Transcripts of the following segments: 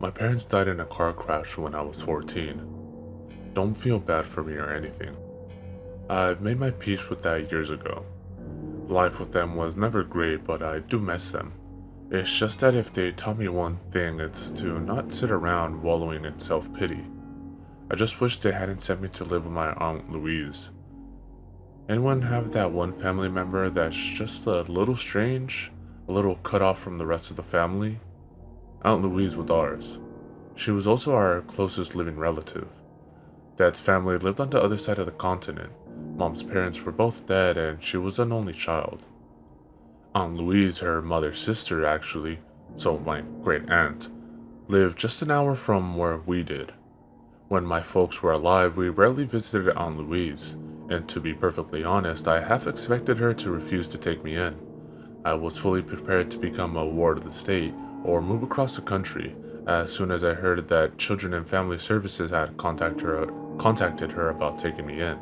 My parents died in a car crash when I was 14. Don't feel bad for me or anything. I've made my peace with that years ago. Life with them was never great, but I do miss them. It's just that if they taught me one thing, it's to not sit around wallowing in self-pity. I just wish they hadn't sent me to live with my Aunt Louise. Anyone have that one family member that's just a little strange, a little cut off from the rest of the family? Aunt Louise was ours. She was also our closest living relative. Dad's family lived on the other side of the continent. Mom's parents were both dead and she was an only child. Aunt Louise, her mother's sister actually, so my great aunt, lived just an hour from where we did. When my folks were alive, we rarely visited Aunt Louise, and to be perfectly honest, I half expected her to refuse to take me in. I was fully prepared to become a ward of the state or move across the country as soon as I heard that Children and Family Services had contacted her about taking me in.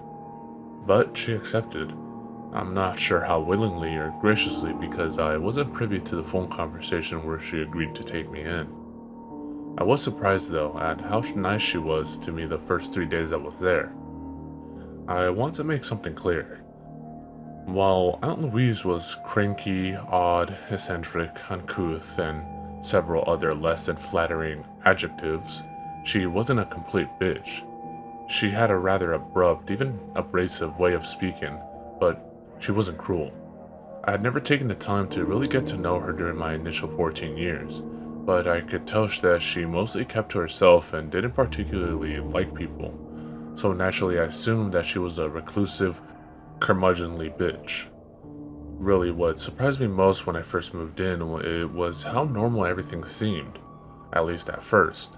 But she accepted. I'm not sure how willingly or graciously because I wasn't privy to the phone conversation where she agreed to take me in. I was surprised though at how nice she was to me the first 3 days I was there. I want to make something clear. While Aunt Louise was cranky, odd, eccentric, uncouth, and several other less than flattering adjectives, she wasn't a complete bitch. She had a rather abrupt, even abrasive way of speaking, but she wasn't cruel. I had never taken the time to really get to know her during my initial 14 years, but I could tell that she mostly kept to herself and didn't particularly like people, so naturally I assumed that she was a reclusive, curmudgeonly bitch. Really, what surprised me most when I first moved in it was how normal everything seemed, at least at first.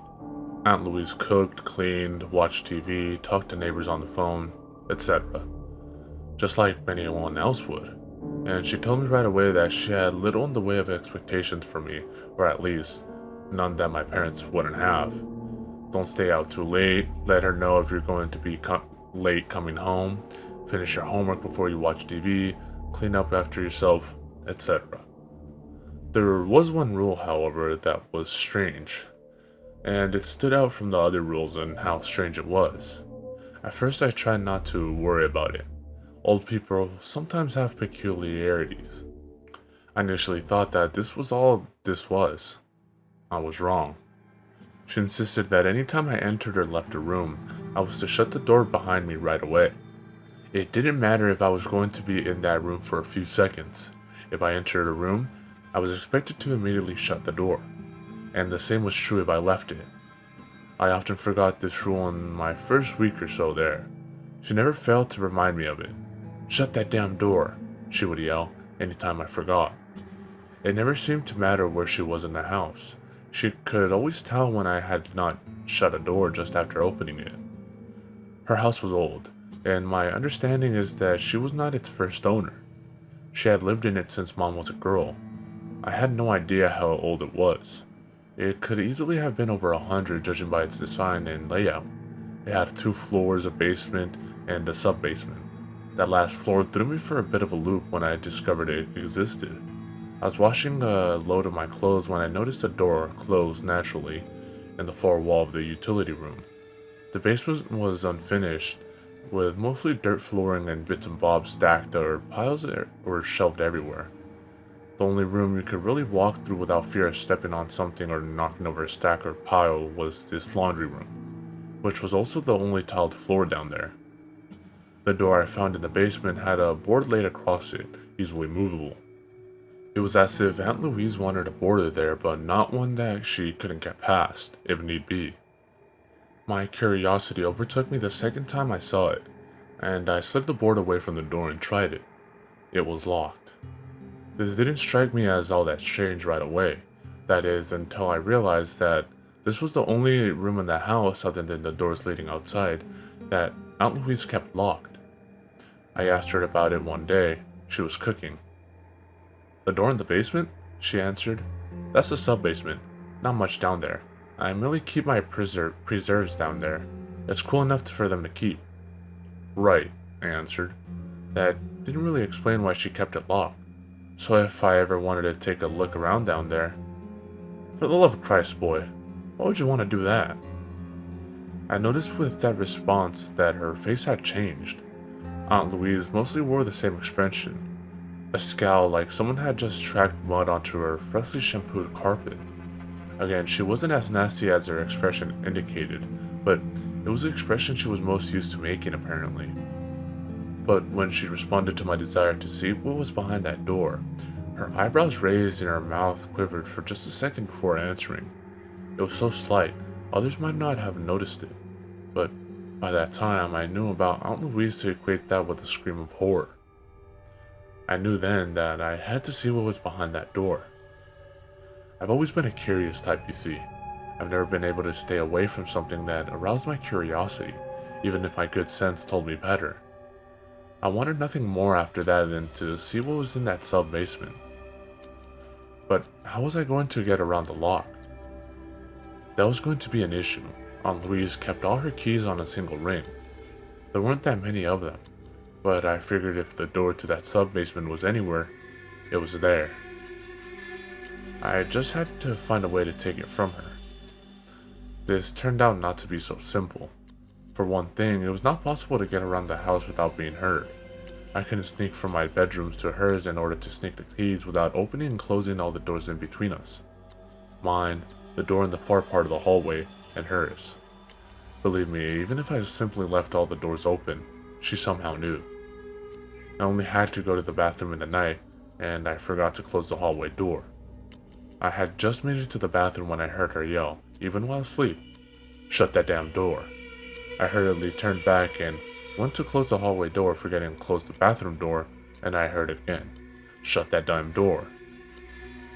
Aunt Louise cooked, cleaned, watched TV, talked to neighbors on the phone, etc. Just like anyone else would. And she told me right away that she had little in the way of expectations for me, or at least, none that my parents wouldn't have. Don't stay out too late, let her know if you're going to be late coming home, finish your homework before you watch TV, clean up after yourself, etc. There was one rule, however, that was strange, and it stood out from the other rules in how strange it was. At first I tried not to worry about it. Old people sometimes have peculiarities. I initially thought that this was all this was. I was wrong. She insisted that any time I entered or left a room, I was to shut the door behind me right away. It didn't matter if I was going to be in that room for a few seconds. If I entered a room, I was expected to immediately shut the door. And the same was true if I left it. I often forgot this rule in my first week or so there. She never failed to remind me of it. "Shut that damn door," she would yell anytime I forgot. It never seemed to matter where she was in the house. She could always tell when I had not shut a door just after opening it. Her house was old, and my understanding is that she was not its first owner. She had lived in it since Mom was a girl. I had no idea how old it was. It could easily have been over 100 judging by its design and layout. It had 2 floors, a basement, and a sub-basement. That last floor threw me for a bit of a loop when I discovered it existed. I was washing a load of my clothes when I noticed a door closed naturally in the far wall of the utility room. The basement was unfinished, with mostly dirt flooring and bits and bobs stacked or piles or shelved everywhere. The only room you could really walk through without fear of stepping on something or knocking over a stack or pile was this laundry room, which was also the only tiled floor down there. The door I found in the basement had a board laid across it, easily movable. It was as if Aunt Louise wanted a border there, but not one that she couldn't get past, if need be. My curiosity overtook me the second time I saw it, and I slid the board away from the door and tried it. It was locked. This didn't strike me as all that strange right away, that is, until I realized that this was the only room in the house, other than the doors leading outside, that Aunt Louise kept locked. I asked her about it one day. She was cooking. "The door in the basement?" she answered. "That's the sub-basement. Not much down there. I merely keep my preserves down there. It's cool enough for them to keep." "Right," I answered. That didn't really explain why she kept it locked. So if I ever wanted to take a look around down there... "For the love of Christ, boy," Why would you want to do that? I noticed with that response that her face had changed. Aunt Louise mostly wore the same expression, a scowl like someone had just tracked mud onto her freshly shampooed carpet. Again, she wasn't as nasty as her expression indicated, but it was the expression she was most used to making apparently. But when she responded to my desire to see what was behind that door, her eyebrows raised and her mouth quivered for just a second before answering. It was so slight, others might not have noticed it, but by that time I knew about Aunt Louise to equate that with a scream of horror. I knew then that I had to see what was behind that door. I've always been a curious type, you see. I've never been able to stay away from something that aroused my curiosity, even if my good sense told me better. I wanted nothing more after that than to see what was in that sub-basement. But how was I going to get around the lock? That was going to be an issue. Aunt Louise kept all her keys on a single ring. There weren't that many of them, but I figured if the door to that sub-basement was anywhere, it was there. I just had to find a way to take it from her. This turned out not to be so simple. For one thing, it was not possible to get around the house without being heard. I couldn't sneak from my bedrooms to hers in order to sneak the keys without opening and closing all the doors in between us. Mine, the door in the far part of the hallway, and hers. Believe me, even if I simply left all the doors open, she somehow knew. I only had to go to the bathroom in the night, and I forgot to close the hallway door. I had just made it to the bathroom when I heard her yell, even while asleep, "Shut that damn door." I hurriedly turned back and went to close the hallway door, forgetting to close the bathroom door, and I heard it again, "Shut that damn door."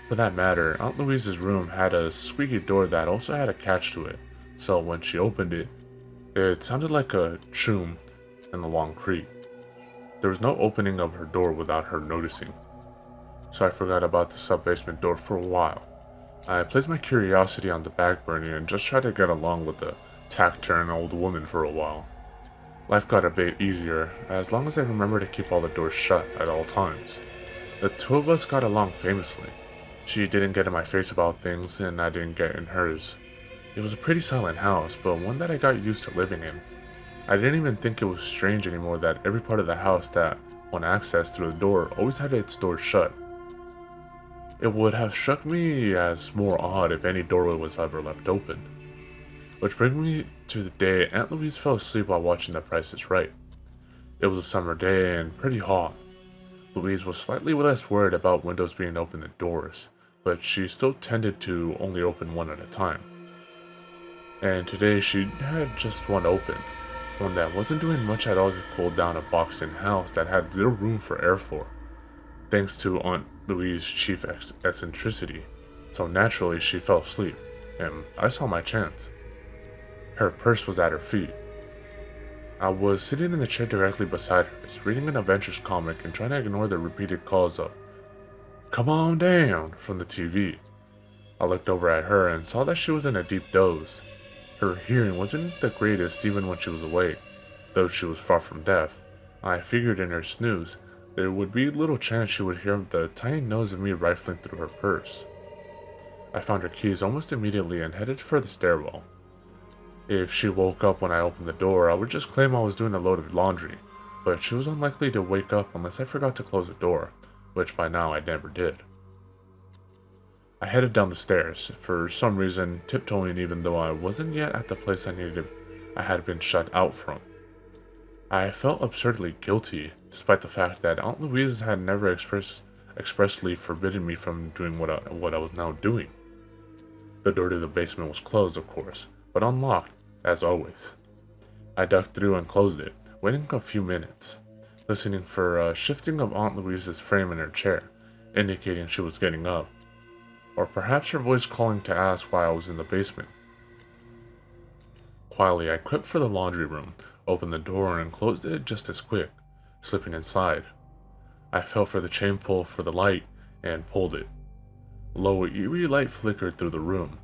For that matter, Aunt Louise's room had a squeaky door that also had a catch to it, so when she opened it, it sounded like a choom and a long creak. There was no opening of her door without her noticing, so I forgot about the sub-basement door for a while. I placed my curiosity on the back burner and just tried to get along with the taciturn old woman for a while. Life got a bit easier, as long as I remembered to keep all the doors shut at all times. The two of us got along famously. She didn't get in my face about things, and I didn't get in hers. It was a pretty silent house, but one that I got used to living in. I didn't even think it was strange anymore that every part of the house that one accessed through the door always had its door shut. It would have struck me as more odd if any doorway was ever left open. Which brings me to the day Aunt Louise fell asleep while watching The Price is Right. It was a summer day and pretty hot. Louise was slightly less worried about windows being open than doors, but she still tended to only open one at a time. And today she had just one open, one that wasn't doing much at all to cool down a boxed-in house that had zero room for airflow, thanks to Aunt Louise's chief eccentricity, so naturally she fell asleep, and I saw my chance. Her purse was at her feet. I was sitting in the chair directly beside her, reading an adventures comic and trying to ignore the repeated calls of "Come on down" from the TV. I looked over at her and saw that she was in a deep doze. Her hearing wasn't the greatest even when she was awake, though she was far from deaf. I figured in her snooze there would be little chance she would hear the tiny nose of me rifling through her purse. I found her keys almost immediately and headed for the stairwell. If she woke up when I opened the door, I would just claim I was doing a load of laundry, but she was unlikely to wake up unless I forgot to close the door, which by now I never did. I headed down the stairs, for some reason tiptoeing even though I wasn't yet at the place I had been shut out from. I felt absurdly guilty, despite the fact that Aunt Louise had never expressly forbidden me from doing what I was now doing. The door to the basement was closed, of course, but unlocked, as always. I ducked through and closed it, waiting a few minutes, listening for a shifting of Aunt Louise's frame in her chair, indicating she was getting up, or perhaps her voice calling to ask why I was in the basement. Quietly, I crept for the laundry room, opened the door, and closed it just as quick, slipping inside. I felt for the chain pull for the light, and pulled it. Low, eerie light flickered through the room.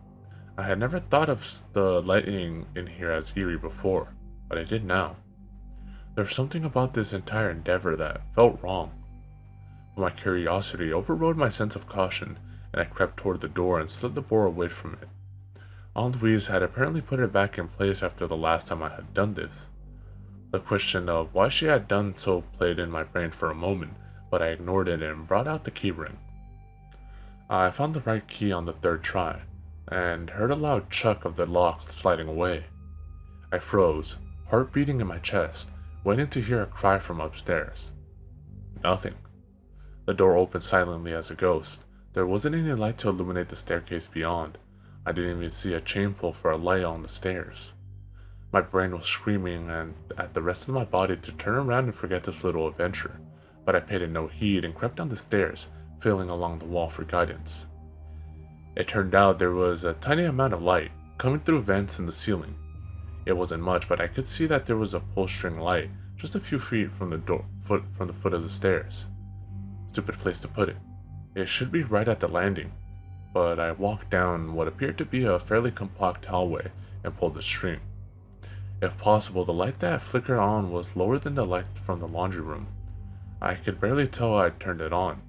I had never thought of the lighting in here as eerie before, but I did now. There was something about this entire endeavor that felt wrong. But my curiosity overrode my sense of caution, and I crept toward the door and slid the board away from it. Aunt Louise had apparently put it back in place after the last time I had done this. The question of why she had done so played in my brain for a moment, but I ignored it and brought out the keyring. I found the right key on the third try, and heard a loud chuck of the lock sliding away. I froze, heart beating in my chest, waiting to hear a cry from upstairs. Nothing. The door opened silently as a ghost. There wasn't any light to illuminate the staircase beyond. I didn't even see a chain pull for a light on the stairs. My brain was screaming and at the rest of my body to turn around and forget this little adventure, but I paid it no heed and crept down the stairs, feeling along the wall for guidance. It turned out there was a tiny amount of light coming through vents in the ceiling. It wasn't much, but I could see that there was a pull string light just a few feet from the foot of the stairs. Stupid place to put it. It should be right at the landing, but I walked down what appeared to be a fairly compact hallway and pulled the string. If possible, the light that flickered on was lower than the light from the laundry room. I could barely tell I'd turned it on.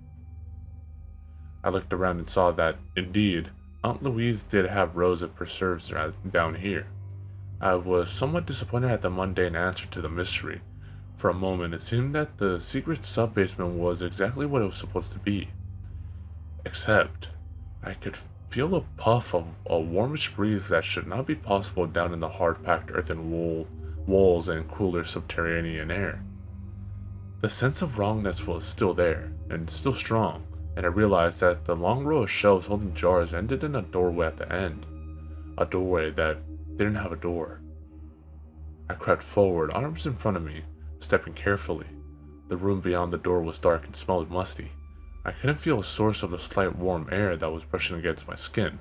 I looked around and saw that, indeed, Aunt Louise did have rows of preserves down here. I was somewhat disappointed at the mundane answer to the mystery. For a moment, it seemed that the secret sub-basement was exactly what it was supposed to be. Except, I could feel a puff of a warmish breeze that should not be possible down in the hard-packed earthen walls and cooler subterranean air. The sense of wrongness was still there, and still strong, and I realized that the long row of shelves holding jars ended in a doorway at the end. A doorway that didn't have a door. I crept forward, arms in front of me, stepping carefully. The room beyond the door was dark and smelled musty. I couldn't feel a source of the slight warm air that was brushing against my skin.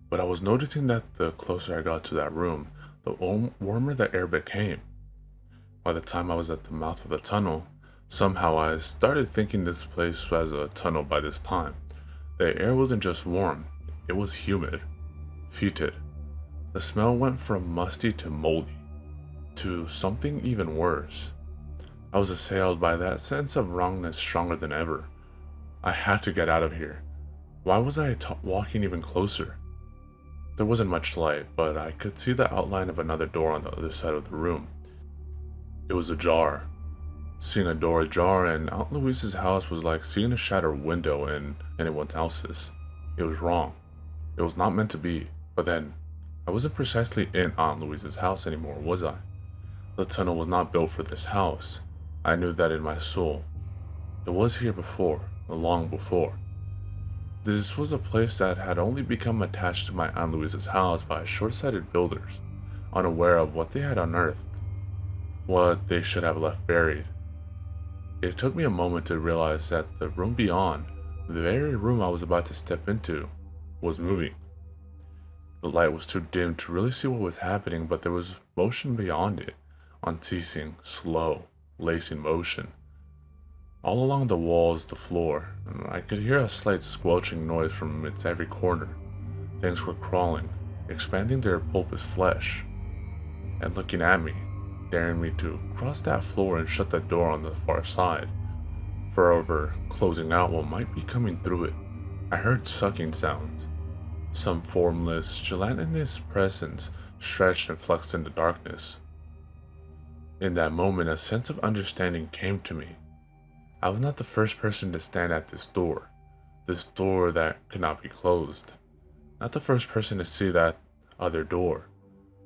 But I was noticing that the closer I got to that room, the warmer the air became. By the time I was at the mouth of the tunnel, somehow I started thinking this place was a tunnel by this time. The air wasn't just warm, it was humid, fetid. The smell went from musty to moldy, to something even worse. I was assailed by that sense of wrongness stronger than ever. I had to get out of here. Why was I walking even closer? There wasn't much light, but I could see the outline of another door on the other side of the room. It was ajar. Seeing a door ajar in Aunt Louise's house was like seeing a shattered window in anyone else's. It was wrong. It was not meant to be. But then, I wasn't precisely in Aunt Louise's house anymore, was I? The tunnel was not built for this house. I knew that in my soul. It was here before, long before. This was a place that had only become attached to my Aunt Louise's house by short-sighted builders, unaware of what they had unearthed, what they should have left buried. It took me a moment to realize that the room beyond, the very room I was about to step into, was moving. The light was too dim to really see what was happening, but there was motion beyond it, unceasing, slow, lacing motion. All along the walls, the floor, and I could hear a slight squelching noise from its every corner. Things were crawling, expanding their pulpous flesh, and looking at me, daring me to cross that floor and shut the door on the far side, forever closing out what might be coming through it. I heard sucking sounds. Some formless, gelatinous presence stretched and flexed in the darkness. In that moment, a sense of understanding came to me. I was not the first person to stand at this door that could not be closed. Not the first person to see that other door,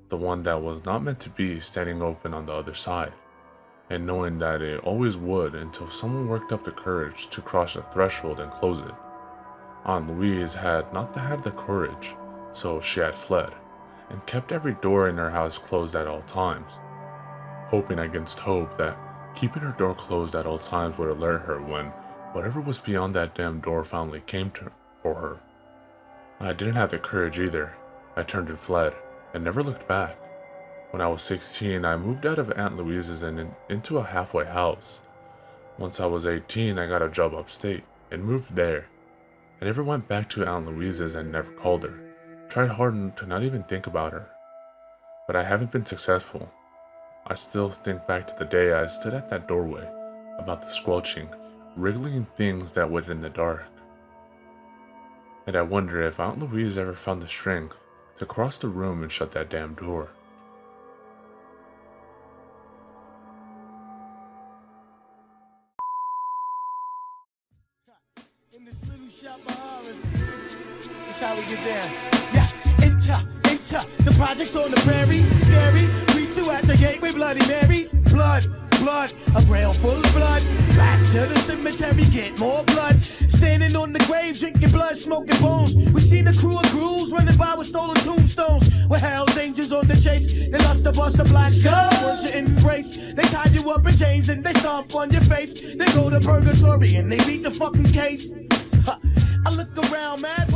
the one that was not meant to be standing open on the other side, and knowing that it always would until someone worked up the courage to cross the threshold and close it. Aunt Louise had not had the courage, so she had fled, and kept every door in her house closed at all times, hoping against hope that keeping her door closed at all times would alert her when whatever was beyond that damn door finally came for her. I didn't have the courage either. I turned and fled, and never looked back. When I was 16, I moved out of Aunt Louise's and into a halfway house. Once I was 18, I got a job upstate, and moved there. I never went back to Aunt Louise's and never called her. Tried hard to not even think about her. But I haven't been successful. I still think back to the day I stood at that doorway, about the squelching, wriggling things that went in the dark. And I wonder if Aunt Louise ever found the strength to cross the room and shut that damn door. In this little shop of horrors, that's how we get down. Yeah, enter, the project's on the prairie, scary. Greet you at the gate with Bloody Marys. Blood, a rail full of blood. Back to the cemetery, get more blood. Standing on the grave, drinking blood, smoking bones. We seen a crew of ghouls running by with stolen tombstones. With Hell's Angels on the chase, they lost the bust of black skull. Want you embrace, they tie you up in chains and they stomp on your face. They go to purgatory and they beat the fucking case. I look around, mad.